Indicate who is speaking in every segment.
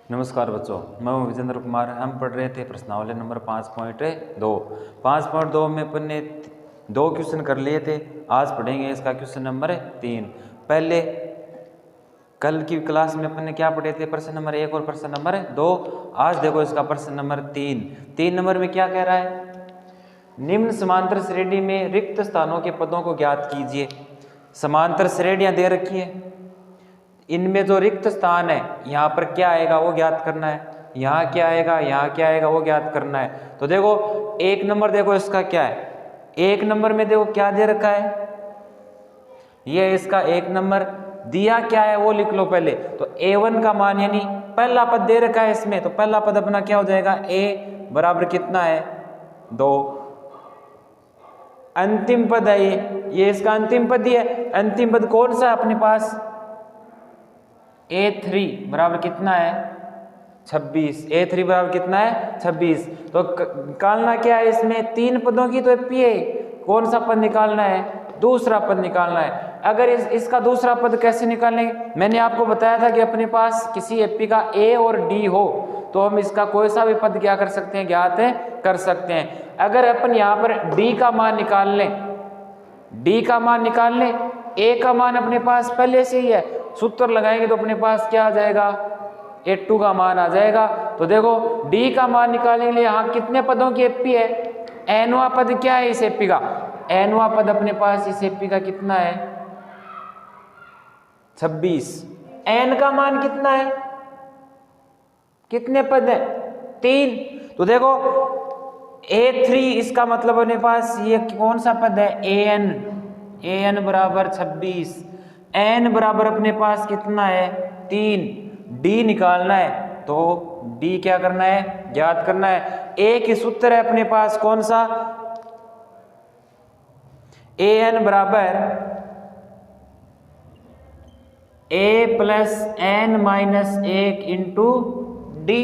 Speaker 1: नमस्कार बच्चों, मैं हूं विजेंद्र कुमार। हम पढ़ रहे थे प्रश्नावली नंबर 5.2। 5.2 में अपन ने 2 क्वेश्चन कर लिए थे। आज पढ़ेंगे इसका क्वेश्चन नंबर 3। पहले कल की क्लास में अपन ने क्या पढ़े थे? प्रश्न नंबर 1 और प्रश्न नंबर 2। आज देखो इसका प्रश्न नंबर 3। 3 नंबर में क्या कह रहा है? निम्न समांतर श्रेणी में रिक्त स्थानों के पदों को ज्ञात कीजिए। समांतर श्रेणियां दे रखी है, इनमें जो रिक्त स्थान है यहाँ पर क्या आएगा वो ज्ञात करना है, यहाँ क्या आएगा, यहाँ क्या आएगा वो ज्ञात करना है। तो देखो 1 नंबर, देखो इसका क्या है, 1 नंबर में देखो क्या दे रखा है, ये इसका 1 नंबर दिया क्या है वो लिख लो पहले। तो a1 का मान यानी पहला पद दे रखा है इसमें, तो पहला पद अपना क्या हो जाएगा, a बराबर कितना है 2। अंतिम पद है ये इसका अंतिम पद ही है। अंतिम पद कौन सा है अपने पास, a3 बराबर कितना है 26। a3 बराबर कितना है 26। तो निकालना क्या है इसमें, 3 पदों की तो p है, कौन सा पद निकालना है, दूसरा पद निकालना है। अगर इसका दूसरा पद कैसे निकालेंगे, मैंने आपको बताया था कि अपने पास किसी एपी का a और d हो तो हम इसका कोई सा भी पद क्या कर सकते हैं, ज्ञात कर सकते हैं। अगर अपन यहाँ पर d का मान निकाल लें, d का मान निकाल लें, a का मान अपने पास पहले से ही है, सूत्र लगाएंगे तो अपने पास क्या आ जाएगा, a2 का मान आ जाएगा। तो देखो d का मान निकालने के लिए यहाँ कितने पदों की एपी है, nवां पद क्या है इस एपी का, nवां पद अपने पास इस एपी का कितना है 26। n का मान कितना है, कितने पद है 3। तो देखो a3 इसका मतलब अपने पास ये कौन सा पद है, an बराबर 26, n बराबर अपने पास कितना है 3, d निकालना है तो d क्या करना है, ज्ञात करना है। a की सूत्र है अपने पास कौन सा, an बराबर a plus n minus 1 into D.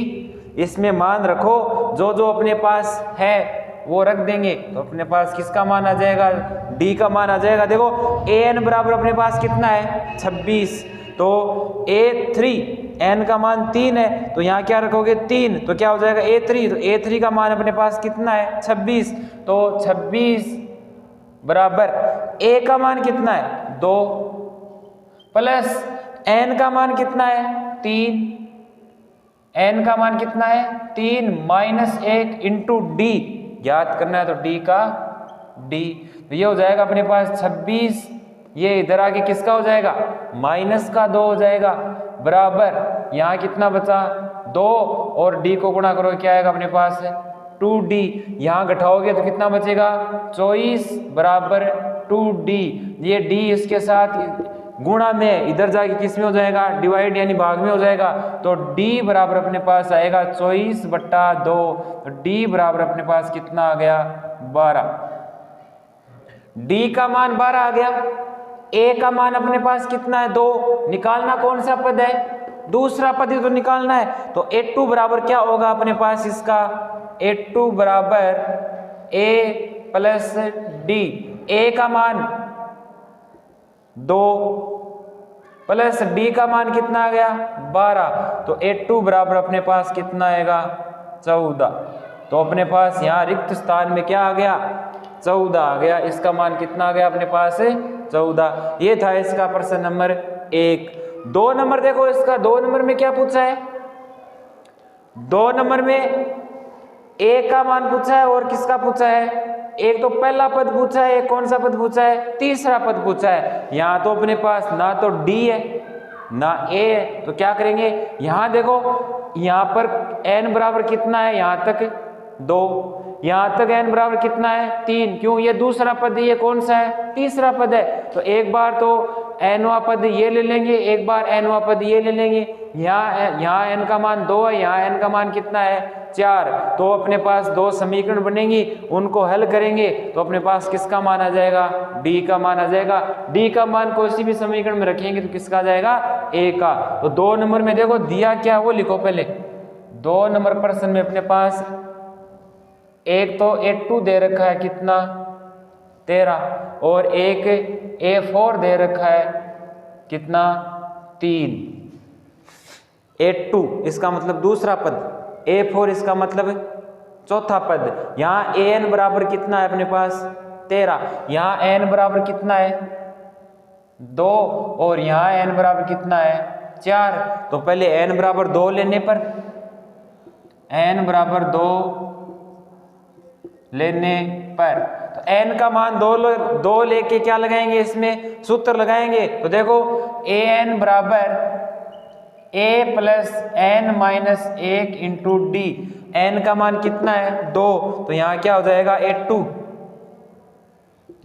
Speaker 1: इसमें मान रखो, जो जो अपने पास है वो रख देंगे तो अपने पास किसका मान आ जाएगा, d का मान आ जाएगा। देखो an बराबर अपने पास कितना है 26, तो a3 n का मान 3 है तो यहाँ क्या रखोगे 3, तो क्या हो जाएगा a3, तो a3 का मान अपने पास कितना है 26, तो 26 बराबर a का मान कितना है 2 प्लस n का मान कितना है 3, n का मान कितना है 3 माइनस 1 इंटू डी, ज्ञात करना है तो d का d, तो ये हो जाएगा अपने पास 26, ये इधर आके किसका हो जाएगा माइनस का 2 हो जाएगा, बराबर यहाँ कितना बचा 2 और d को गुणा करो क्या आएगा अपने पास 2d, यहाँ घटाओगे तो कितना बचेगा 24 बराबर 2d। ये d इसके साथ गुणा में इधर जाके किस में हो जाएगा, डिवाइड यानी भाग में हो जाएगा, तो d बराबर अपने पास आएगा 24/2, तो d बराबर अपने पास कितना आ गया 12। d का मान 12 आ गया, a का मान अपने पास कितना है 2, निकालना कौन सा पद है, दूसरा पद ही तो निकालना है। तो a2 बराबर क्या होगा अपने पास इसका, a2 बराबर a प्लस d, a का मान 2 प्लस d का मान कितना आ गया 12, तो a2 बराबर अपने पास कितना आएगा 14। तो अपने पास यहाँ रिक्त स्थान में क्या आ गया 14 आ गया, इसका मान कितना आ गया अपने पास 14। ये था इसका प्रश्न नंबर 1। 2 नंबर देखो इसका, 2 नंबर में क्या पूछा है, 2 नंबर में a का मान पूछा है और किसका पूछा है, एक तो पहला पद पूछा है, एक कौन सा पद पूछा है, तीसरा पद पूछा है। यहाँ तो अपने पास ना तो d है ना a है, तो क्या करेंगे, यहाँ देखो यहाँ पर n बराबर कितना है, यहाँ तक 2, यहाँ तक n बराबर कितना है 3, क्यों ये दूसरा पद है, ये कौन सा है तीसरा पद है, तो एक बार तो nवां पद ये ले लेंगे, एक बार nवां पद ये ले लेंगे। यहाँ n का मान 2 है, यहाँ n का मान कितना है 4, तो अपने पास 2 समीकरण बनेंगी, उनको हल करेंगे तो अपने पास किसका मान आ जाएगा, d का मान आ जाएगा। d का मान कोई भी समीकरण में रखेंगे तो किसका आ जाएगा a का। तो 2 नंबर में देखो दिया क्या वो लिखो पहले। 2 नंबर प्रश्न में अपने पास एक तो a2 दे रखा है कितना 13 और एक a4 दे रखा है कितना 3। A2 इसका मतलब दूसरा पद, A4 इसका मतलब चौथा पद। यहाँ an बराबर कितना है अपने पास 13, यहाँ n बराबर कितना है 2 और यहाँ n बराबर कितना है 4। तो पहले n बराबर 2 लेने पर, n बराबर 2 लेने पर तो n का मान 2 लेके क्या लगाएंगे, इसमें सूत्र लगाएंगे। तो देखो an बराबर a plus n minus 1 into d, n का मान कितना है 2, तो यहाँ क्या हो जाएगा A2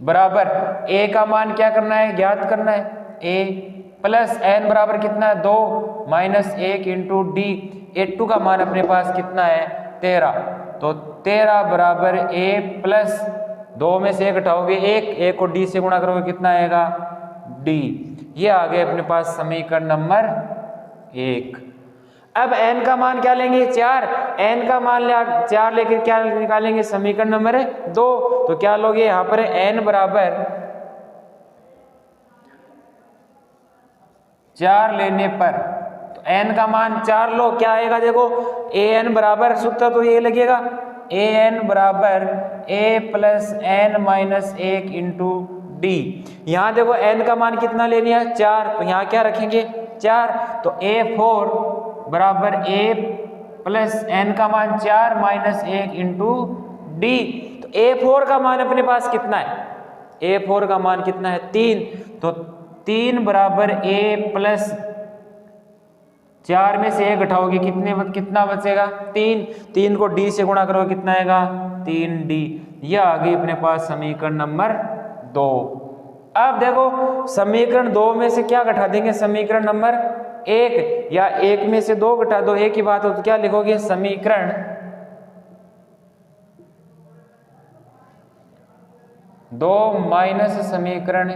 Speaker 1: बराबर a का मान क्या करना है, ज्ञात करना है, a प्लस n बराबर कितना है 2 माइनस 1 इंटू डी। A2 का मान अपने पास कितना है 13, तो 13 बराबर a प्लस 2 में से 1 घटाओगे 1 को d से गुणा करोगे कितना आएगा d। ये आ गए अपने पास समीकरण नंबर 1। अब n का मान क्या लेंगे 4, n का मान 4 लेकर क्या निकालेंगे समीकरण नंबर 2। तो क्या लोगे यहाँ पर n बराबर 4 लेने पर, तो n का मान 4 लो, क्या आएगा देखो an बराबर, सूत्र तो ये लगेगा an बराबर a plus n minus 1 into D. यहाँ देखो n का मान कितना लेनी है 4, तो यहाँ क्या रखेंगे 4, तो A4 बराबर a प्लस n का मान 4 माइनस 1 इंटू डी। तो A4 का मान अपने पास कितना है, A4 का मान कितना है 3, तो 3 बराबर a प्लस 4 में से 1 घटाओगे कितना बचेगा 3 को d से गुणा करोगे कितना आएगा 3d। यह आ गई अपने पास समीकरण नंबर 2। अब देखो समीकरण 2 में से क्या घटा देंगे समीकरण नंबर 1, या 1 में से 2 घटा दो, एक ही बात हो, तो क्या लिखोगे समीकरण 2 माइनस समीकरण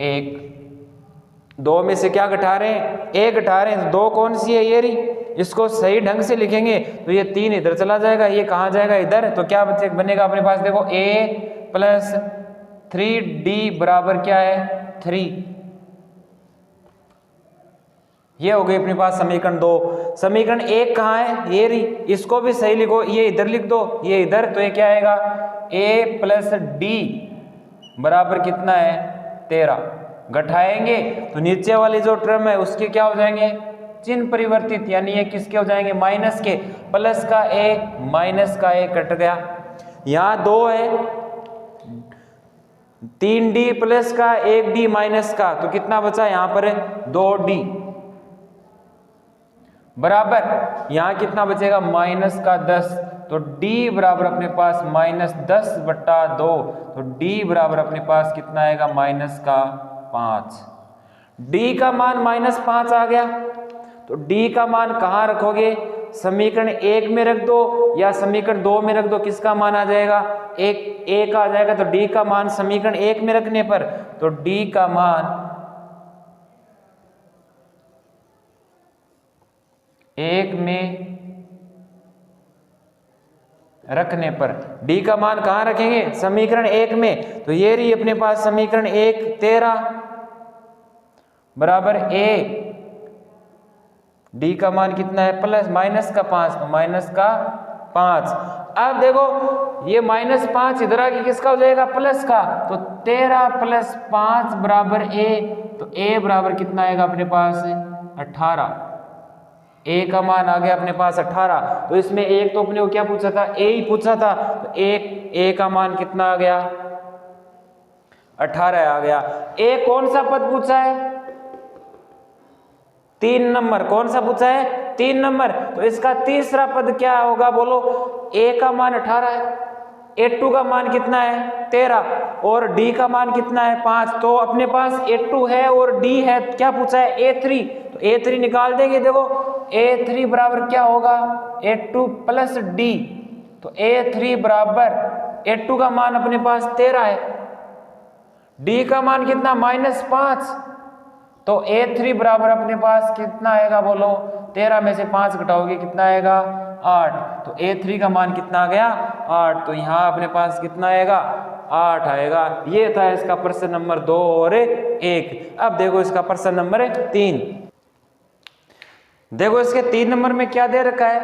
Speaker 1: 1। 2 में से क्या घटा रहे हैं 1 घटा रहे हैं, 2 कौन सी है ये रही, इसको सही ढंग से लिखेंगे तो ये 3 इधर चला जाएगा, ये कहाँ जाएगा इधर, तो क्या बनेगा अपने पास देखो a प्लस 3d बराबर क्या है 3। ये हो गई अपने पास समीकरण 2। समीकरण 1 कहाँ है ये रही, इसको भी सही लिखो, ये इधर लिख दो ये इधर, तो ये क्या आएगा a प्लस d बराबर कितना है 13। घटाएंगे तो नीचे वाली जो टर्म है उसके क्या हो जाएंगे चिन्ह परिवर्तित, यानी ये किसके हो जाएंगे माइनस के, प्लस का a माइनस का a कट गया। यहाँ 2 है 3d प्लस का 1d माइनस का, तो कितना बचा यहाँ पर 2d बराबर यहाँ कितना बचेगा माइनस का 10, तो d बराबर अपने पास माइनस 10 बट्टा 2, तो d बराबर अपने पास कितना आएगा माइनस का 5। d का मान माइनस 5 आ गया, तो d का मान कहाँ रखोगे समीकरण 1 में रख दो या समीकरण 2 में रख दो, किसका मान आ जाएगा 1 आ जाएगा। तो d का मान समीकरण 1 में रखने पर, तो d का मान 1 में रखने पर, d का मान कहाँ रखेंगे समीकरण 1 में, तो ये रही अपने पास समीकरण 1 13 बराबर a, d का मान कितना है प्लस माइनस का 5, तो माइनस का 5। अब देखो ये माइनस 5 इधर आके किसका हो जाएगा प्लस का, तो 13 प्लस 5 बराबर a, तो a बराबर कितना आएगा अपने पास 18। a का मान आ गया अपने पास 18, तो इसमें एक तो अपने को क्या पूछा था a ही पूछा था, तो a का मान कितना आ गया 18 आ गया। a कौन सा पद पूछा है 3 नंबर, कौन सा पूछा है 3 नंबर, तो इसका तीसरा पद क्या होगा बोलो, a का मान 18 है, A2 का मान कितना है 13 और d का मान कितना है 5, तो अपने पास A2 है और d है, क्या पूछा है A3, तो A3 निकाल देंगे। देखो A3 बराबर क्या होगा A2 प्लस d, तो A3 बराबर A2 का मान अपने पास 13 है, d का मान कितना -5, तो A3 बराबर अपने पास कितना आएगा बोलो, 13 में से 5 घटाओगे कितना आएगा 8, तो A3 का मान कितना आ गया 8, तो यहाँ अपने पास कितना आएगा 8 आएगा। ये था इसका प्रश्न नंबर 2 और 1। अब देखो इसका प्रश्न नंबर 3। देखो इसके 3 नंबर में क्या दे रखा है,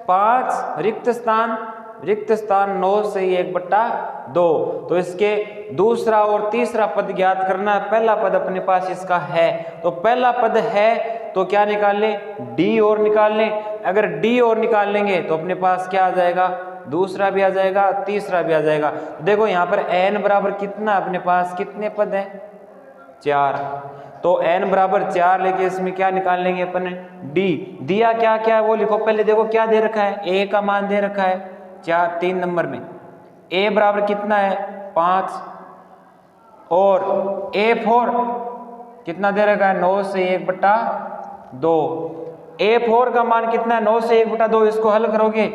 Speaker 1: 5 रिक्त स्थान 9 से 1/2। तो इसके दूसरा और तीसरा पद ज्ञात करना है। पहला पद अपने पास इसका है, तो पहला पद है तो क्या निकाल ले, डी और निकाल ले। अगर डी और निकाल लेंगे तो अपने पास क्या आ जाएगा, दूसरा भी आ जाएगा, तीसरा भी आ जाएगा। देखो यहाँ पर n बराबर कितना, अपने पास कितने पद है, 4। तो n बराबर 4 लेके इसमें क्या निकाल लेंगे अपन, d। दिया क्या क्या है वो लिखो पहले। देखो क्या दे रखा है, a का मान दे रखा है 3 नंबर में। a बराबर कितना है, 5, और a4 कितना दे रखा है, 9 से 1/2। a4 का मान कितना है, 9 से 1/2। इसको हल करोगे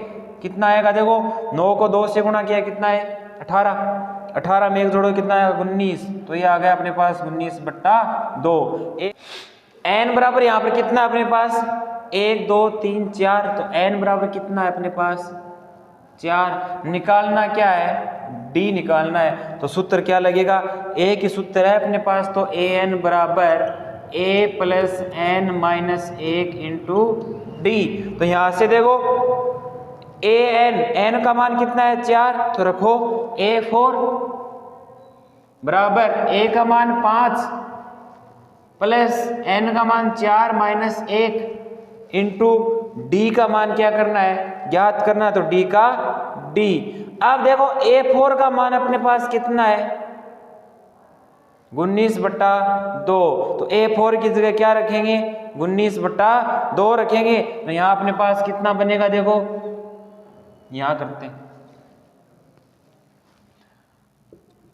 Speaker 1: कितना आएगा, देखो 9 को 2 से गुणा किया कितना है, 18 में 1 जोड़ो कितना है, 19। तो ये आ गया अपने पास 19/2। n बराबर यहाँ पर कितना है अपने पास, 1 2 3 4। तो n बराबर कितना है अपने पास, 4। निकालना क्या है, d निकालना है। तो सूत्र क्या लगेगा, a की सूत्र है अपने पास, तो an बराबर a plus n minus 1 into D. तो यहां से देखो n का मान कितना है, 4। तो रखो a4 बराबर a का मान 5 प्लस n का मान 4 माइनस 1 इंटू डी का मान क्या करना है, ज्ञात करना है। तो डी का डी। अब देखो a4 का मान अपने पास कितना है, 19/2। तो a4 की जगह क्या रखेंगे, 19/2 रखेंगे। तो यहां अपने पास कितना बनेगा, देखो यहां करते हैं,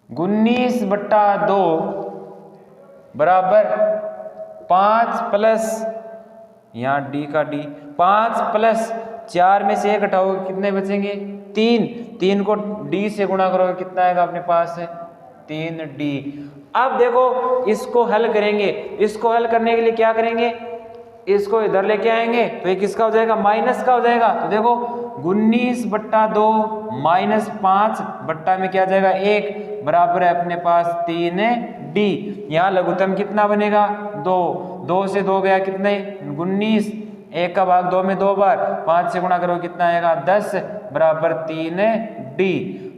Speaker 1: 19/2 बराबर 5 प्लस, यहाँ डी का डी, 5 प्लस 4 में से 1 हटाओगे कितने बचेंगे, 3 को डी से गुणा करोगे कितना आएगा अपने पास, 3d। अब देखो इसको हल करेंगे, इसको हल करने के लिए क्या करेंगे, इसको इधर लेके आएंगे तो ये किसका हो जाएगा, माइनस का हो जाएगा। तो देखो 19/2 माइनस 5 में क्या जाएगा, 1 बराबर है अपने पास 3d। यहाँ लघुत्तम कितना बनेगा, 2 से 2 गया कितने, 19। 1 का भाग 2 में 2 बार, 5 से गुणा करो कितना आएगा, 10 बराबर 3d।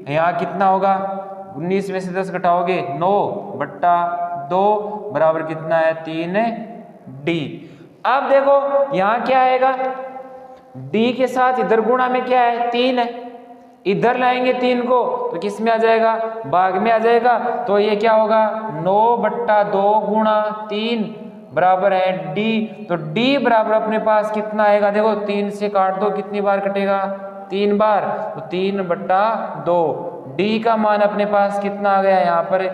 Speaker 1: यहाँ कितना होगा, 19 में से 10 घटाओगे 9/2 बराबर कितना है, 3d। अब देखो यहाँ क्या आएगा, d के साथ इधर गुणा में क्या है, 3 है, इधर लाएंगे 3 को तो किस में आ जाएगा, भाग में आ जाएगा। तो ये क्या होगा, 9/2 गुणा 3 बराबर है d। तो d बराबर अपने पास कितना आएगा, देखो 3 से काट दो कितनी बार कटेगा, 3 बार। तो 3/2 d का मान अपने पास कितना आ गया, यहाँ पर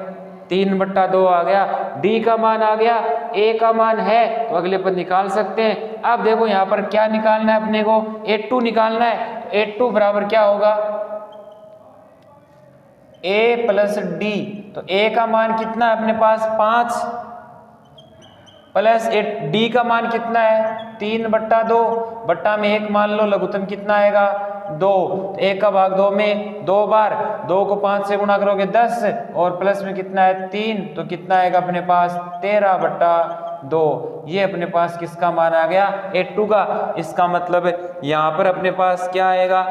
Speaker 1: 3/2 आ गया। d का मान आ गया, a का मान है तो अगले पद निकाल सकते हैं। अब देखो यहाँ पर क्या निकालना है अपने को, a2 निकालना है। a2 बराबर क्या होगा, a प्लस d। तो a का मान कितना है अपने पास, 5 प्लस d का मान कितना है, 3/2 बट्टा में 1 मान लो, लघुत्तम कितना आएगा, 2। 1 का भाग 2 में 2 बार, 2 को 5 से गुणा करोगे 10 और प्लस में कितना है 3, तो कितना आएगा अपने पास 13/2। ये अपने पास किसका मान आ गया, a2 का। इसका मतलब यहाँ पर अपने पास क्या आएगा,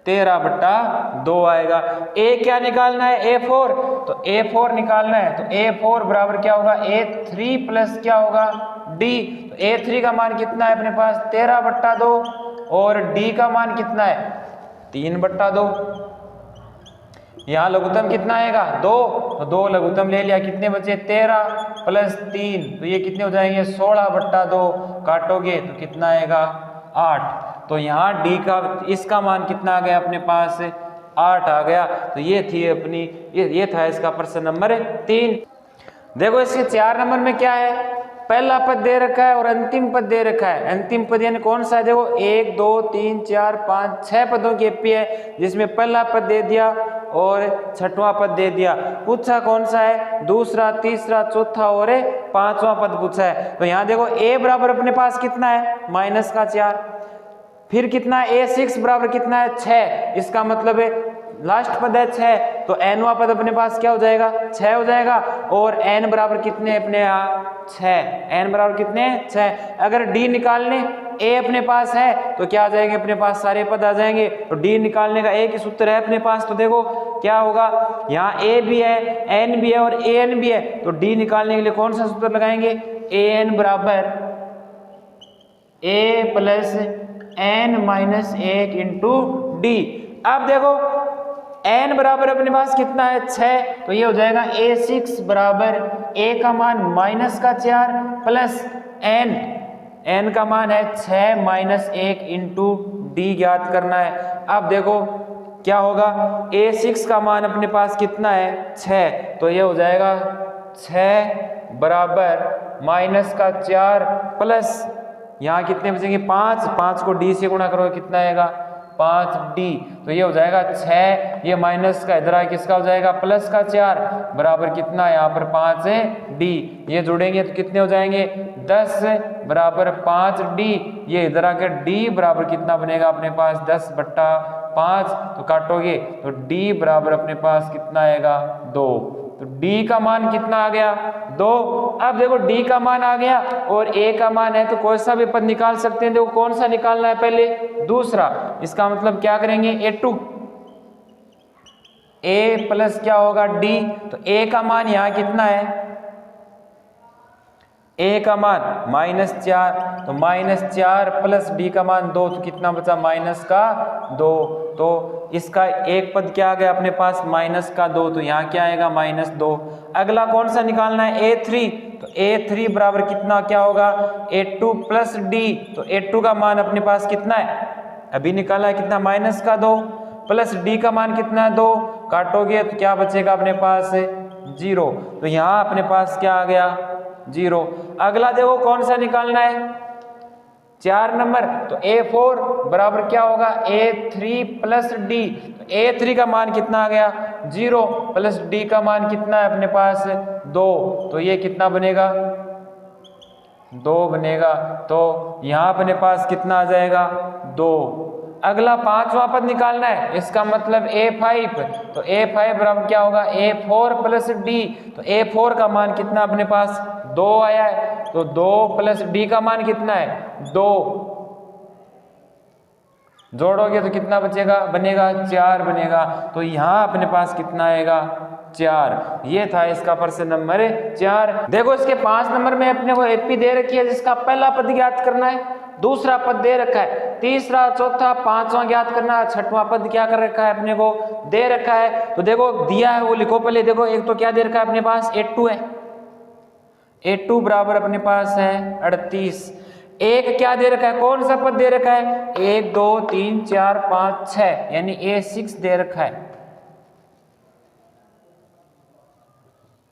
Speaker 1: 13/2 आएगा। a क्या निकालना है, a4। तो a4 निकालना है, तो a4 बराबर क्या होगा, a3 प्लस क्या होगा, d। तो a3 का मान कितना है अपने पास, 13/2 और d का मान कितना है, 3/2। यहाँ लघुत्तम कितना आएगा, 2। तो 2 लघुत्तम ले लिया, कितने बचे, 13 प्लस 3, तो ये कितने हो जाएंगे, 16/2। काटोगे तो कितना आएगा, 8। तो यहाँ d का, इसका मान कितना आ गया अपने पास, 8 आ गया। तो ये थी अपनी, ये था इसका प्रश्न नंबर 3। देखो इसके 4 नंबर में क्या है, पहला पद दे रखा है और अंतिम पद दे रखा है। अंतिम पद यानी कौन सा है, देखो 1 2 3 4 5 6 पदों की एपी है, जिसमें पहला पद दे दिया और 6वां पद दे दिया। पूछा कौन सा है, दूसरा, तीसरा, चौथा और 5वां पद पूछा है। तो यहाँ देखो a बराबर अपने पास कितना है, -4। फिर कितना, a6 बराबर कितना है, 6। इसका मतलब है लास्ट पद है 6। तो nवां पद अपने पास क्या हो जाएगा 6 हो जाएगा, और n बराबर कितने अपने यहाँ 6, n बराबर कितने 6। अगर d निकालने a अपने पास है तो क्या आ जाएंगे अपने पास सारे पद आ जाएंगे, तो d निकालने का एक ही सूत्र है अपने पास। तो देखो क्या होगा, यहाँ a भी है n भी है और an भी है, तो d निकालने के लिए कौन सा सूत्र लगाएंगे, an बराबर a plus n minus 1 into D. अब देखो n बराबर अपने पास कितना है 6, तो ये हो जाएगा a6 बराबर a का मान माइनस का 4 प्लस n का मान है 6 माइनस 1 इंटू डी ज्ञात करना है। अब देखो क्या होगा, a6 का मान अपने पास कितना है 6, तो ये हो जाएगा 6 बराबर माइनस का 4 प्लस यहाँ कितने बचेंगे 5, 5 को d से गुणा करोगे कितना आएगा 5d, तो ये हो जाएगा 6, ये माइनस का इधर किसका हो जाएगा प्लस का 4 बराबर कितना यहाँ पर 5d, ये जुड़ेंगे तो कितने हो जाएंगे 10 बराबर 5d, ये इधर आके d बराबर कितना बनेगा अपने पास 10/5, तो काटोगे तो d बराबर अपने पास कितना आएगा 2, तो d का मान कितना आ गया 2। अब देखो d का मान आ गया और a का मान है, तो कोई सा भी पद निकाल सकते हैं। देखो कौन सा निकालना है पहले, दूसरा। इसका मतलब क्या करेंगे a2 a प्लस क्या होगा d, तो a का मान यहाँ कितना है, a का मान -4, तो -4 प्लस d का मान 2, तो कितना बचा माइनस का 2, तो इसका एक पद क्या आ गया अपने पास माइनस का 2, तो यहाँ क्या आएगा -2। अगला कौन सा निकालना है a3, तो a3 बराबर कितना क्या होगा a2 प्लस d, तो a2 का मान अपने पास कितना है अभी निकाला है कितना माइनस का 2 प्लस d का मान कितना है 2, काटोगे तो क्या बचेगा अपने पास 0, तो यहाँ अपने पास क्या आ गया 0। अगला देखो कौन सा निकालना है 4 नंबर, तो a4 बराबर क्या होगा a3 प्लस d, तो a3 का मान कितना आ गया 0 प्लस d का मान कितना है अपने पास 2, तो ये कितना बनेगा 2 बनेगा, तो यहाँ अपने पास कितना आ जाएगा 2। अगला 5वां पद निकालना है, इसका मतलब a5, तो a5 बराबर क्या होगा a4 प्लस d, तो a4 का मान कितना अपने पास 2 आया है, तो 2 प्लस d का मान कितना है 2, जोड़ोगे तो कितना बचेगा बनेगा 4 बनेगा, तो यहाँ अपने पास कितना आएगा 4। ये था इसका प्रश्न नंबर 4। देखो इसके 5 नंबर में अपने को एपी दे रखी है जिसका पहला पद ज्ञात करना है, दूसरा पद दे रखा है, तीसरा चौथा पांचवा ज्ञात करना है, छठवां पद क्या कर रखा है अपने को दे रखा है। तो देखो दिया है वो लिखो पहले। देखो एक तो क्या दे रखा है अपने पास a2 है, a2 बराबर अपने पास है 38। एक क्या दे रखा है, कौन सा पद दे रखा है 1 2 3 4 5 6, यानी a6 दे रखा है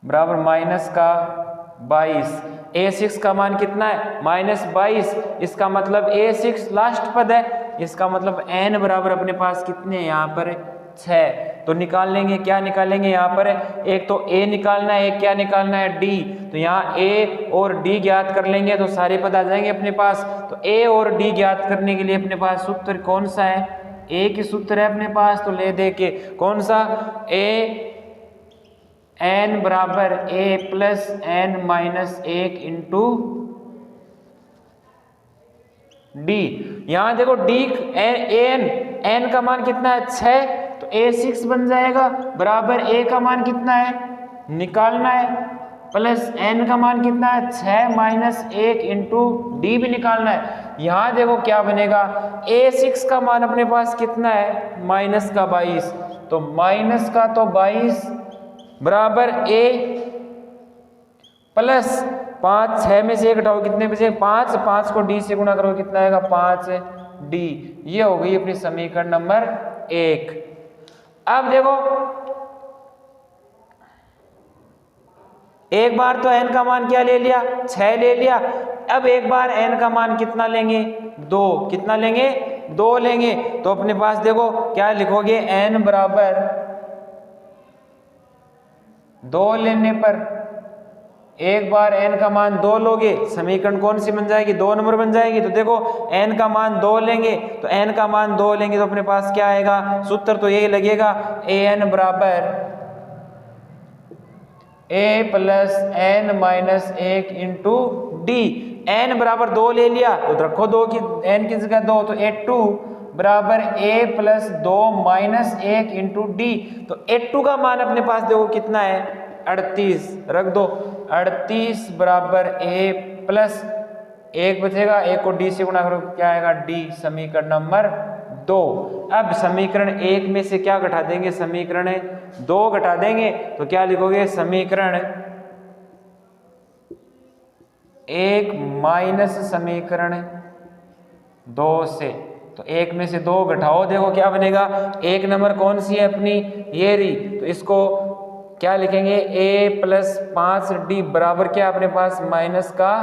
Speaker 1: बराबर माइनस का 22। a6 का मान कितना है -22, इसका मतलब a6 लास्ट पद है, इसका मतलब n बराबर अपने पास कितने हैं यहाँ पर 6। तो निकाल लेंगे, क्या निकालेंगे यहाँ पर एक तो a निकालना है, एक क्या निकालना है d, तो यहाँ a और d ज्ञात कर लेंगे तो सारे पद आ जाएंगे अपने पास। तो a और d ज्ञात करने के लिए अपने पास सूत्र कौन सा है, a की सूत्र है अपने पास, तो ले दे के कौन सा a n बराबर a plus n minus 1 into d। यहाँ देखो d n का मान कितना है 6, तो a6 बन जाएगा बराबर a का मान कितना है निकालना है, प्लस n का मान कितना है 6 माइनस 1 इंटू d भी निकालना है। यहाँ देखो क्या बनेगा a6 का मान अपने पास कितना है माइनस का 22, तो माइनस का तो 22 बराबर a प्लस 5, 6 में से 1 घटाओ कितने बचे 5, 5 को d से गुणा करो कितना आएगा 5d। ये हो गई अपनी समीकरण नंबर 1। अब देखो एक बार तो n का मान क्या ले लिया 6 ले लिया, अब एक बार n का मान कितना लेंगे 2, कितना लेंगे 2 लेंगे, तो अपने पास देखो क्या लिखोगे n बराबर 2 लेने पर एक बार n का मान 2 लोगे, समीकरण कौन सी बन जाएगी 2 नंबर बन जाएगी। तो देखो n का मान 2 लेंगे, तो n का मान 2 लेंगे तो अपने पास क्या आएगा सूत्र तो यही लगेगा an बराबर a plus n minus 1 into d. n बराबर 2 ले लिया तो रखो 2 की n की जगह 2, तो a2 बराबर a plus 2 minus 1 into D. तो a2 का मान अपने पास देखो कितना है 38, रख दो 38 बराबर a प्लस 1 बचेगा, 1 को d से गुणा करो क्या आएगा d, समीकरण नंबर 2। अब समीकरण 1 में से क्या घटा देंगे, समीकरण 2 घटा देंगे तो क्या लिखोगे, समीकरण 1 माइनस समीकरण 2 से। तो 1 में से 2 घटाओ, देखो क्या बनेगा, 1 नंबर कौन सी है अपनी, ये रही, तो इसको क्या लिखेंगे a प्लस 5d बराबर क्या अपने पास माइनस का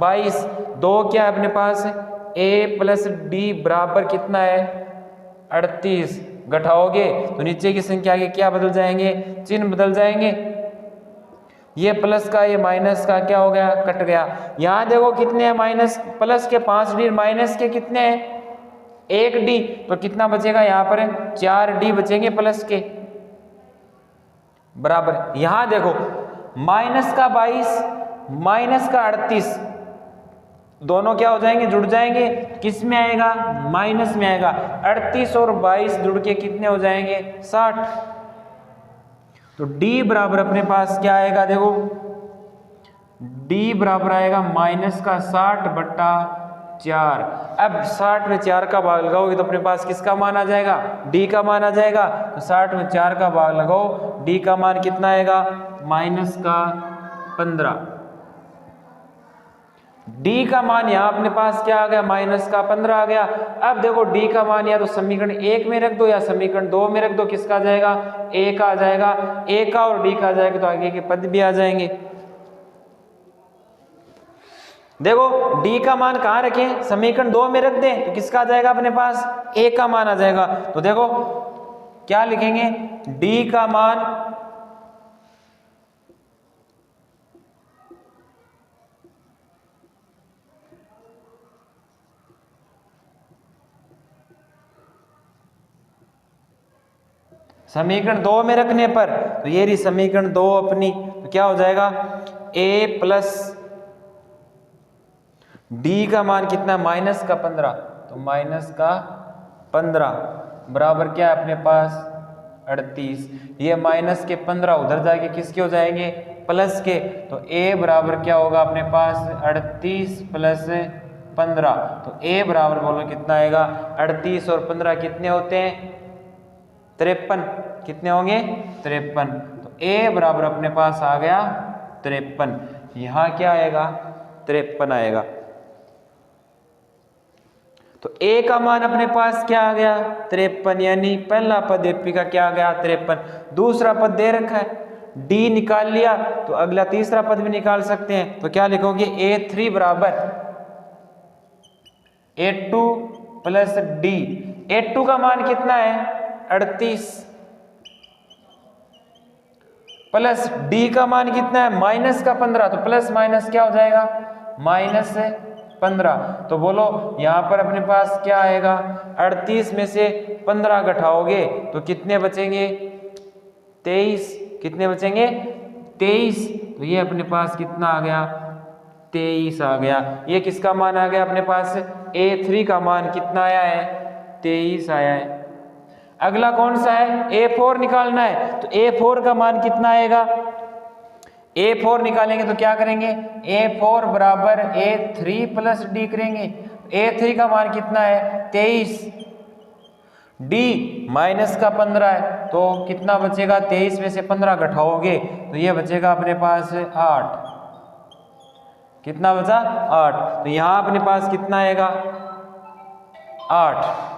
Speaker 1: 22। 2 क्या अपने पास a प्लस d बराबर कितना है 38, घटाओगे तो नीचे की संख्या के क्या बदल जाएंगे, चिन्ह बदल जाएंगे, ये प्लस का ये माइनस का क्या हो गया, कट गया। यहाँ देखो कितने हैं माइनस, प्लस के 5d माइनस के कितने हैं 1d, तो कितना बचेगा यहाँ पर 4d बचेंगे प्लस के बराबर। यहाँ देखो माइनस का 22 माइनस का 38 दोनों क्या हो जाएंगे, जुड़ जाएंगे, किस में आएगा, माइनस में आएगा। 38 और 22 जुड़ के कितने हो जाएंगे 60। तो d बराबर अपने पास क्या आएगा, देखो d बराबर आएगा माइनस का 60 बट्टा 4। अब 60 में 4 का भाग लगाओगे तो अपने पास किसका मान आ जाएगा, d का मान आ जाएगा। तो 60 में 4 का भाग लगाओ, d का मान कितना आएगा, माइनस का 15। d का मान यहाँ अपने पास क्या आ गया, माइनस का 15 आ गया। अब देखो d का मान या तो समीकरण 1 में रख दो या समीकरण 2 में रख दो, किसका आ जाएगा, a का आ जाएगा, a का और d का आ जाएगा तो आगे के पद भी आ जाएंगे। देखो d का मान कहाँ रखें, समीकरण 2 में रख दें तो किसका आ जाएगा अपने पास, a का मान आ जाएगा। तो देखो क्या लिखेंगे, d का मान समीकरण 2 में रखने पर, तो ये रही समीकरण 2 अपनी, तो क्या हो जाएगा a प्लस d का मान कितना, माइनस का 15, तो माइनस का 15 बराबर क्या है अपने पास 38। ये माइनस के 15 उधर जाके किसके हो जाएंगे, प्लस के, तो a बराबर क्या होगा अपने पास 38 प्लस 15, तो a बराबर बोलो कितना आएगा, 38 और 15 कितने होते हैं 53, कितने होंगे 53। तो a बराबर अपने पास आ गया 53, यहाँ क्या आएगा 53 आएगा। तो a का मान अपने पास क्या आ गया 53, यानी पहला पद एपी का क्या आ गया 53। दूसरा पद दे रखा है, d निकाल लिया तो अगला तीसरा पद भी निकाल सकते हैं। तो क्या लिखोगे, a3 बराबर a2 प्लस d। a2 का मान कितना है 38 प्लस d का मान कितना है माइनस का 15, तो प्लस माइनस क्या हो जाएगा माइनस 15। तो बोलो यहाँ पर अपने पास क्या आएगा, 38 में से 15 घटाओगे तो कितने बचेंगे 23, कितने बचेंगे 23। तो ये अपने पास कितना आ गया 23 आ गया। ये किसका मान आ गया अपने पास, a3 का मान कितना आया है 23 आया है। अगला कौन सा है, a4 निकालना है। तो a4 का मान कितना आएगा, a4 निकालेंगे तो क्या करेंगे, a4 बराबर a3 प्लस d करेंगे। a3 का मान कितना है 23, d माइनस का 15 है, तो कितना बचेगा 23 में से 15 घटाओगे तो ये बचेगा अपने पास 8, कितना बचा 8। तो यहाँ अपने पास कितना आएगा 8।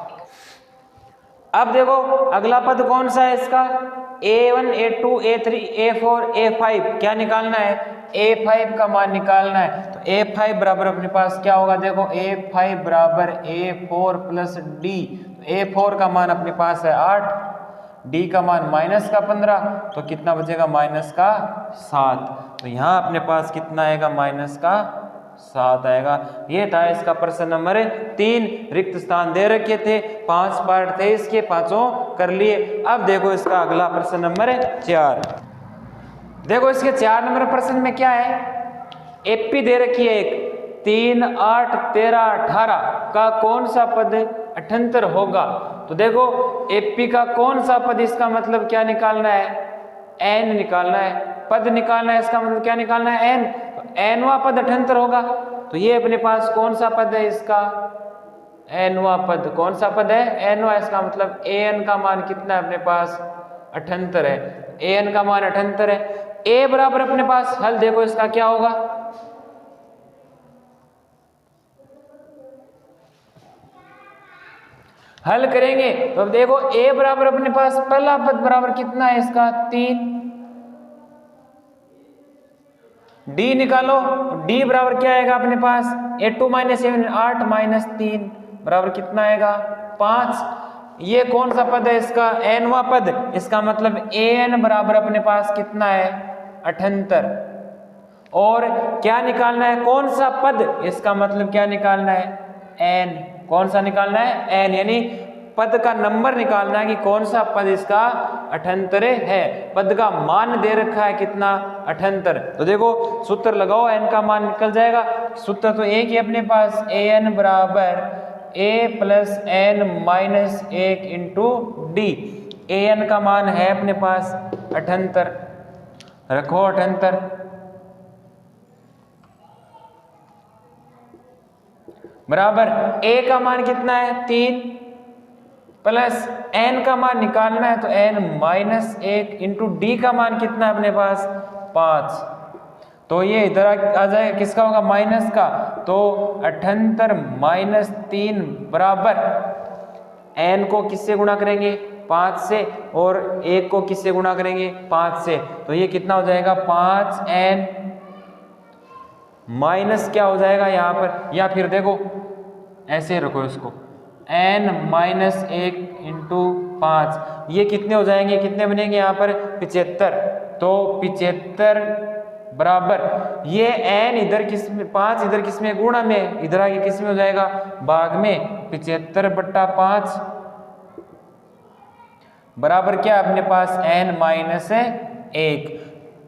Speaker 1: अब देखो अगला पद कौन सा है इसका, a1 a2 a3 a4 a5 क्या निकालना है, a5 का मान निकालना है। तो a5 बराबर अपने पास क्या होगा, देखो a5 बराबर a4 प्लस d। a4 का मान अपने पास है 8, d का मान माइनस का 15, तो कितना बचेगा माइनस का 7। तो यहाँ अपने पास कितना आएगा माइनस का 7 आएगा। ये था इसका प्रश्न नंबर 3। रिक्त स्थान दे रखे थे 5 पार्ट थे इसके, पांचों कर लिए। अब देखो इसका अगला प्रश्न नंबर 4। देखो इसके 4 नंबर प्रश्न में क्या है, एपी दे रखी है एक 3, 8, 13, 18 का कौन सा पद 78 होगा। तो देखो एपी का कौन सा पद, इसका मतलब क्या निकालना है, एन निकालना है, पद निकालना है, इसका मतलब क्या निकालना है, एन। तो एनवा पद 78 होगा। तो ये अपने पास कौन सा पद है, इसका एनवा पद। कौन सा पद है, एनवा। इसका मतलब एन का मान कितना है अपने पास, 78 है। एन का मान 78 है। ए बराबर अपने पास हल देखो इसका क्या होगा, हल करेंगे तो अब देखो ए बराबर अपने पास पहला पद बराबर कितना है इसका 3, डी निकालो, डी बराबर क्या आएगा अपने पास 8 - 7 8 - 3 बराबर कितना आएगा 5। ये कौन सा पद है इसका, एनवा पद। इसका मतलब एन बराबर अपने पास कितना है 78। और क्या निकालना है, कौन सा पद, इसका मतलब क्या निकालना है, एन। कौन सा निकालना है, एन, यानी पद का नंबर निकालना है कि कौन सा पद इसका 78 है। पद का मान दे रखा है कितना 78। तो देखो सूत्र लगाओ, एन का मान निकल जाएगा। सूत्र तो एक ही अपने पास, ए एन बराबर a plus n minus 1 into d. A n का मान है अपने पास 78, रखो 78 बराबर ए का मान कितना है 3 प्लस एन का मान निकालना है तो एन माइनस 1 इंटू डी का मान कितना है अपने पास 5। तो ये इधर आ जाएगा, किसका होगा, माइनस का। तो 78 माइनस 3 बराबर एन को किससे गुणा करेंगे 5 से, और 1 को किससे गुणा करेंगे 5 से। तो ये कितना हो जाएगा 5n माइनस क्या हो जाएगा यहाँ पर, या फिर देखो ऐसे रखो इसको, n माइनस 1 इंटू 5। ये कितने हो जाएंगे, कितने बनेंगे यहाँ पर 75। तो 75 बराबर ये n इधर किस में, 5 इधर किस में, गुणा में, इधर आगे किस में हो जाएगा भाग में। 75/5 बराबर क्या अपने पास n माइनस 1।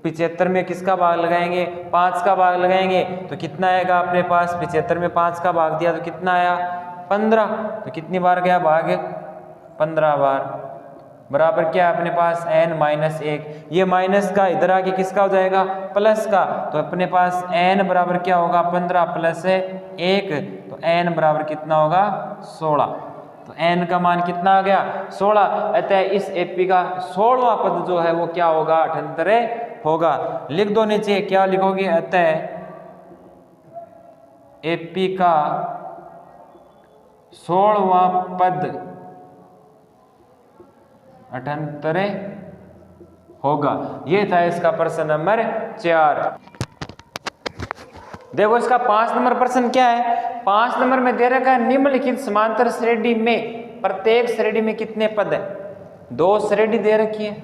Speaker 1: 75 में किसका भाग लगाएंगे 5 का भाग लगाएंगे तो कितना आएगा अपने पास, 75 में 5 का भाग दिया तो कितना आया 15। तो कितनी बार गया भाग 15 बार, बराबर क्या अपने पास n माइनस 1। ये माइनस का इधर आके किसका हो जाएगा प्लस का। तो अपने पास n बराबर क्या होगा 15 प्लस 1, तो n बराबर कितना होगा 16। तो n का मान कितना आ गया 16। अतः इस एपी का 16वां पद जो है वो क्या होगा 78 होगा। लिख दो नीचे, क्या लिखोगे, अतः एपी का 16वां पद 78 होगा। ये था इसका प्रश्न नंबर 4। देखो इसका 5 नंबर प्रश्न क्या है, 5 नंबर में दे रखा है निम्नलिखित समांतर श्रेणी में प्रत्येक श्रेणी में कितने पद है। 2 श्रेणी दे रखी है,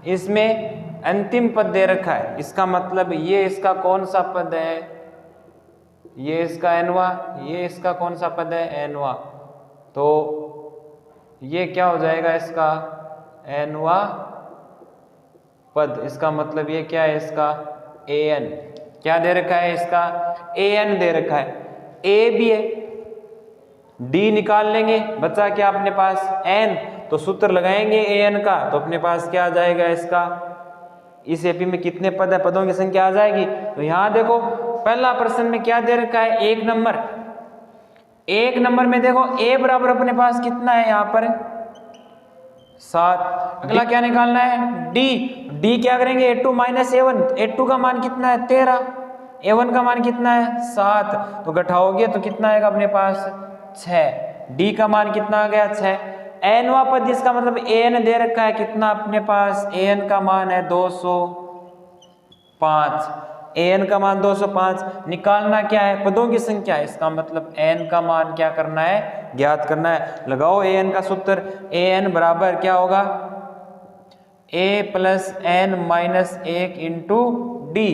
Speaker 1: इसमें अंतिम पद दे रखा है। इसका मतलब ये इसका कौन सा पद है, ये इसका एनवा, ये इसका कौन सा पद है एनवा। तो ये क्या हो जाएगा इसका एनवा पद। इसका मतलब ये क्या है इसका एन, क्या दे रखा है इसका एन दे रखा है। ए भी है, डी निकाल लेंगे, बचा क्या अपने पास एन। तो सूत्र लगाएंगे एन का तो अपने पास क्या आ जाएगा इसका, इस एपी में कितने पद है, पदों की संख्या आ जाएगी। तो यहां देखो पहला प्रश्न में क्या दे रखा है 1 नंबर। 1 नंबर में देखो ए बराबर अपने पास कितना है यहाँ पर 7। अगला क्या निकालना है डी। डी क्या करेंगे a2 माइनस a1। a2 का मान कितना है 13, a1 का मान कितना है 7। तो घटाओगे तो कितना आएगा अपने पास 6। डी का मान कितना आ गया 6। एनवा पद जिसका मतलब एन दे रखा है कितना अपने पास, एन का मान है 205। एन का मान 205। निकालना क्या है पदों की संख्या, इसका मतलब एन का मान क्या करना है ज्ञात करना है। लगाओ एन का सूत्र, एन बराबर क्या होगा a plus n minus 1 into d.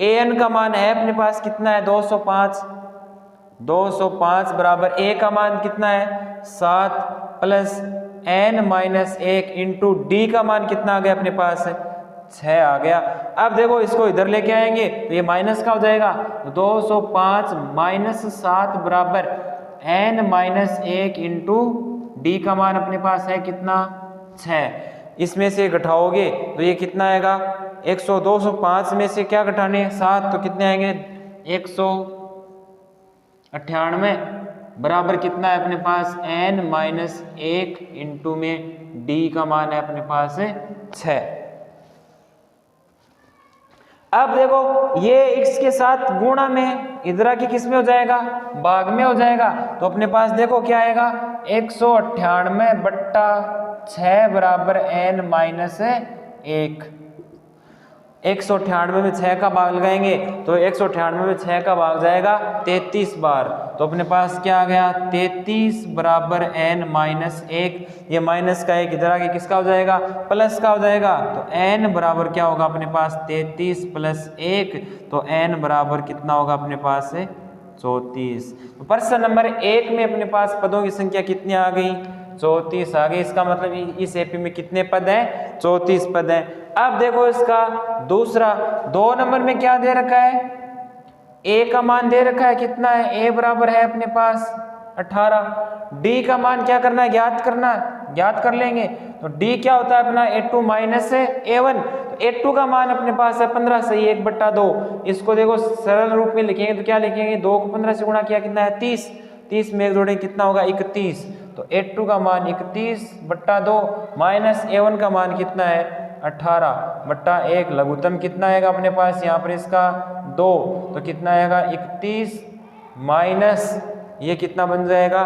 Speaker 1: N का मान है अपने पास कितना है 205। 205 बराबर ए का मान कितना है 7 plus n minus 1 into d का मान कितना आ गया अपने पास 6 आ गया। अब देखो इसको इधर लेके आएंगे तो ये माइनस का हो जाएगा, 205 माइनस 7 बराबर n माइनस 1 इंटू डी का मान अपने पास है कितना 6। इसमें से घटाओगे तो ये कितना आएगा 100, 205 में से क्या घटाने 7 तो कितने आएंगे 198 बराबर कितना है अपने पास n माइनस 1 इंटू में d का मान है अपने पास है 6। अब देखो ये x के साथ गुणा में इधर की किस में हो जाएगा भाग में हो जाएगा, तो अपने पास देखो क्या आएगा 198 बट्टा 6 बराबर n माइनस 1। 198 में 6 का भाग लगाएंगे तो 198 में 6 का भाग जाएगा 33 बार, तो अपने पास क्या आ गया 33 बराबर n माइनस 1। ये माइनस का 1 इधर आगे किसका हो जाएगा प्लस का हो जाएगा, तो n बराबर क्या होगा अपने पास 33 प्लस 1, तो n बराबर कितना होगा अपने पास है 34। तो प्रश्न नंबर 1 में अपने पास पदों की संख्या कितनी आ गई 34 आ गई। इसका मतलब इस एपी में कितने पद हैं 34 पद हैं। अब देखो इसका दूसरा 2 नंबर में क्या दे रखा है a का मान दे रखा है कितना है a बराबर है अपने पास 18। d का मान क्या करना है ज्ञात करना है, ज्ञात कर लेंगे। तो d क्या होता है अपना a2 माइनस a1, तो a2 का मान अपने पास है 15 सही 1/2। इसको देखो सरल रूप में लिखेंगे तो क्या लिखेंगे 2 को 15 से गुणा किया कितना है 30, 30 में एक जोड़े कितना होगा 31, तो a2 का मान 31/2 माइनस a1 का मान कितना है 18/1। लघुत्तम कितना आएगा अपने पास यहाँ पर इसका 2, तो कितना आएगा 31 माइनस ये कितना बन जाएगा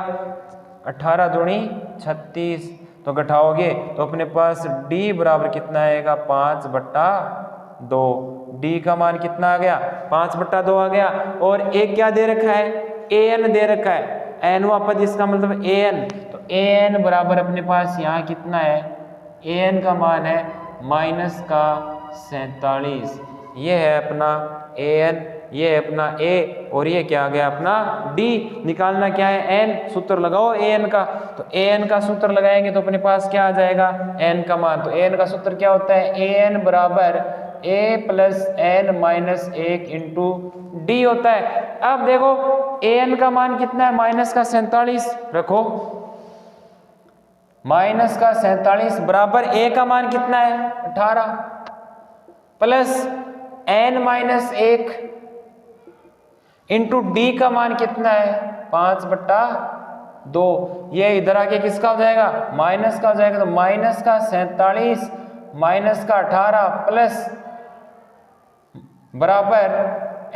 Speaker 1: 18 दूनी 36, तो घटाओगे तो अपने पास d बराबर कितना आएगा 5/2। d का मान कितना आ गया 5/2 आ गया। और एक क्या दे रखा है an दे रखा है, nवा पद इसका मतलब an, तो an बराबर अपने पास यहाँ कितना है an का मान है माइनस का 47। ये है अपना an, ये है अपना a और ये क्या आ गया अपना d। निकालना क्या है n, सूत्र लगाओ an का, तो an का सूत्र लगाएंगे तो अपने पास क्या आ जाएगा n का मान, तो an का सूत्र क्या होता है an बराबर a plus n minus 1 into D होता है। अब देखो an का मान कितना है माइनस का 47 रखो, माइनस का 47 बराबर a का मान कितना है 18 plus n minus 1 into d का मान कितना है 5/2। ये इधर आके किसका हो जाएगा माइनस का हो जाएगा, तो माइनस का 47 माइनस का 18 प्लस बराबर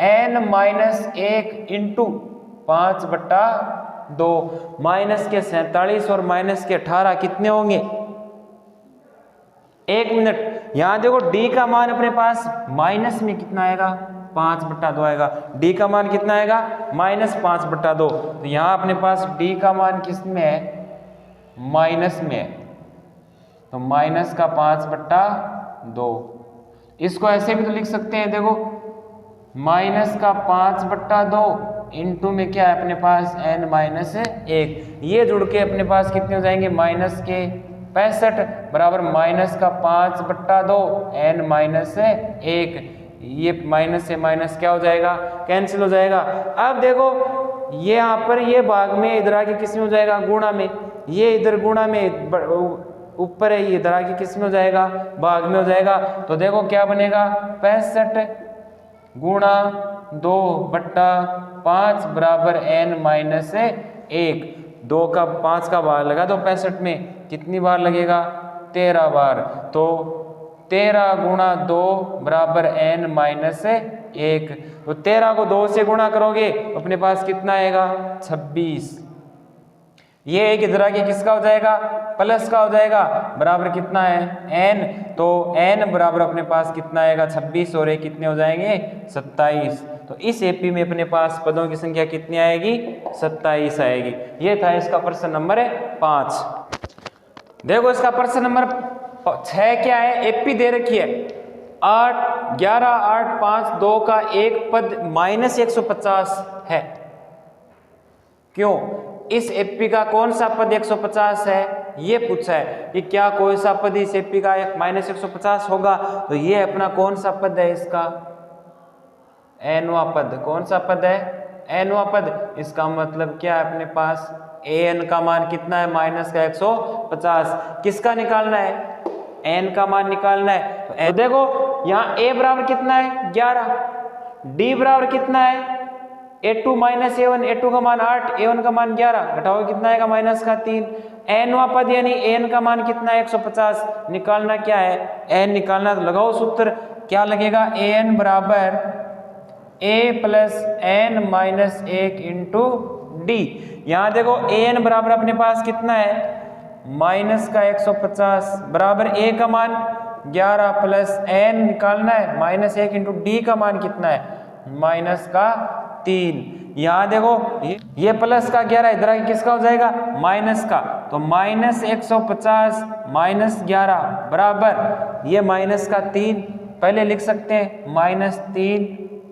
Speaker 1: n माइनस 1 इंटू 5/2। माइनस के 47 और माइनस के 18 कितने होंगे 1 मिनट। यहां देखो d का मान अपने पास माइनस में कितना आएगा 5/2 आएगा, d का मान कितना आएगा माइनस 5/2। तो यहाँ अपने पास d का मान किस में है माइनस में है, तो माइनस का 5/2। इसको ऐसे भी तो लिख सकते हैं देखो माइनस का 5/2 इंटू में क्या है अपने पास n माइनस 1। ये जुड़ के अपने पास कितने हो जाएंगे माइनस के 65 बराबर माइनस का 5/2 n माइनस 1। ये माइनस से माइनस क्या हो जाएगा कैंसिल हो जाएगा। अब देखो ये यहाँ पर ये भाग में इधर आके किस में हो जाएगा गुणा में, ये इधर गुणा में ऊपर है, ये इधर आके किस में हो जाएगा भाग में हो जाएगा। तो देखो क्या बनेगा 65 गुणा 2/5 बराबर n माइनस 1। 2 का 5 का भाग लगा तो 65 में कितनी बार लगेगा 13 बार, तो 13 गुणा 2 बराबर n माइनस 1। तो 13 को 2 से गुणा करोगे तो अपने पास कितना आएगा 26। ये एक इधर आके किसका हो जाएगा प्लस का हो जाएगा बराबर कितना है n, तो n बराबर अपने पास कितना आएगा 26 और एक कितने हो जाएंगे 27। तो इस एपी में अपने पास पदों की संख्या कितनी आएगी 27 आएगी। ये था इसका प्रश्न नंबर 5। देखो इसका प्रश्न नंबर 6 क्या है, एपी दे रखी है 8 11 8 5 2 का एक पद माइनस 150 है। क्यों, इस एपी का कौन सा पद 150 है ये पूछा है कि क्या कोई सा पद इस एपी का माइनस 150 होगा, तो ये अपना कौन सा पद है, इसका nवां पद। कौन सा पद है, nवां पद। इसका मतलब क्या है, अपने पास an का मान कितना है, माइनस का 150। किसका निकालना है, n का मान निकालना है। तो देखो यहाँ a बराबर कितना है 11, d बराबर कितना है a2 माइनस a1, a2 का मान 8, a1 का मान 11, घटाओ कितना आएगा माइनस का 3। nवां पद यानी n का मान कितना है 150, निकालना क्या है n निकालना, तो लगाओ सूत्र, क्या लगेगा an बराबर a plus n minus 1 into D. यहाँ देखो an बराबर अपने पास कितना है माइनस का 150 बराबर a का मान 11 प्लस n निकालना है माइनस 1 इंटू डी का मान कितना है माइनस का 3। यहाँ देखो ये प्लस का 11 इधर आगे किसका हो जाएगा माइनस का, तो माइनस 150 माइनस 11 बराबर ये माइनस का 3, पहले लिख सकते हैं माइनस 3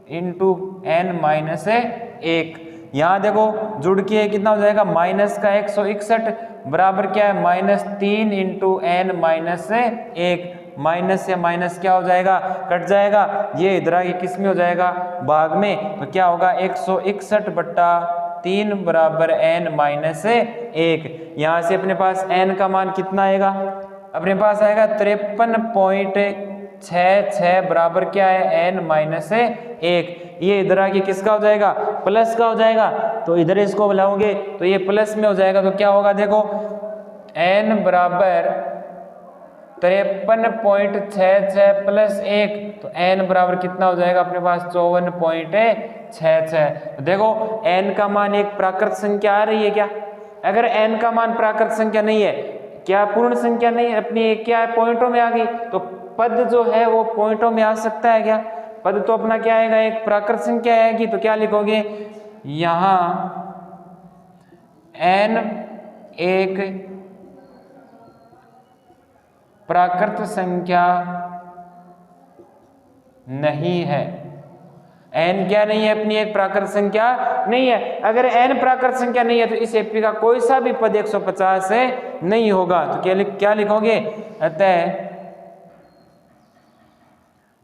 Speaker 1: इंटू n माइनस 1। यहाँ देखो जुड़ के कितना हो जाएगा माइनस का 161 बराबर क्या है minus 3 into n minus 1। Minus से माइनस क्या हो जाएगा कट जाएगा, ये इधर आगे किस में हो जाएगा भाग में, तो क्या होगा 161 बट्टा 3 बराबर n माइनस 1। यहाँ से अपने पास n का मान कितना आएगा, अपने पास आएगा 53.66 बराबर क्या है n माइनस 1। ये इधर आगे किसका हो जाएगा प्लस का हो जाएगा, तो इधर इसको बुलाओगे तो ये प्लस में हो जाएगा, तो क्या होगा देखो n बराबर 53.66 प्लस 1, तो n बराबर कितना हो जाएगा अपने पास 54.66। तो देखो n का मान एक प्राकृत संख्या आ रही है क्या, अगर n का मान प्राकृत संख्या नहीं है, क्या पूर्ण संख्या नहीं है अपनी, क्या है पॉइंटों में आ गई, तो पद जो है वो पॉइंटों में आ सकता है क्या, पद तो अपना क्या आएगा एक प्राकृत संख्या आएगी, तो क्या लिखोगे यहाँ n एक प्राकृत संख्या नहीं है, n क्या नहीं है अपनी एक प्राकृत संख्या नहीं है। अगर n प्राकृत संख्या नहीं है तो इस एपी का कोई सा भी पद 150 से नहीं होगा, तो क्या लिखोगे, अतः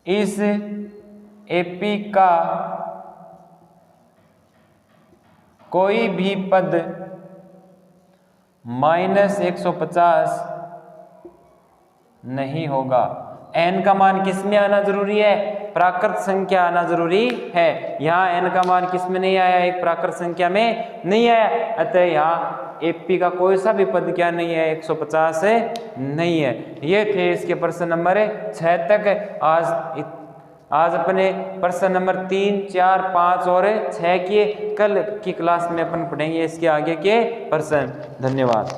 Speaker 1: इस एपी का कोई भी पद माइनस 150 नहीं होगा। n का मान किस में आना जरूरी है, प्राकृत संख्या आना जरूरी है। यहाँ n का मान किस में नहीं आया, एक प्राकृत संख्या में नहीं आया, अतः यहाँ एपी का कोई सा भी पद क्या नहीं है 150 से नहीं है। ये थे इसके प्रश्न नंबर 6 तक। आज अपने प्रश्न नंबर 3, 4, 5 और 6 किए, कल की क्लास में अपन पढ़ेंगे इसके आगे के प्रश्न। धन्यवाद।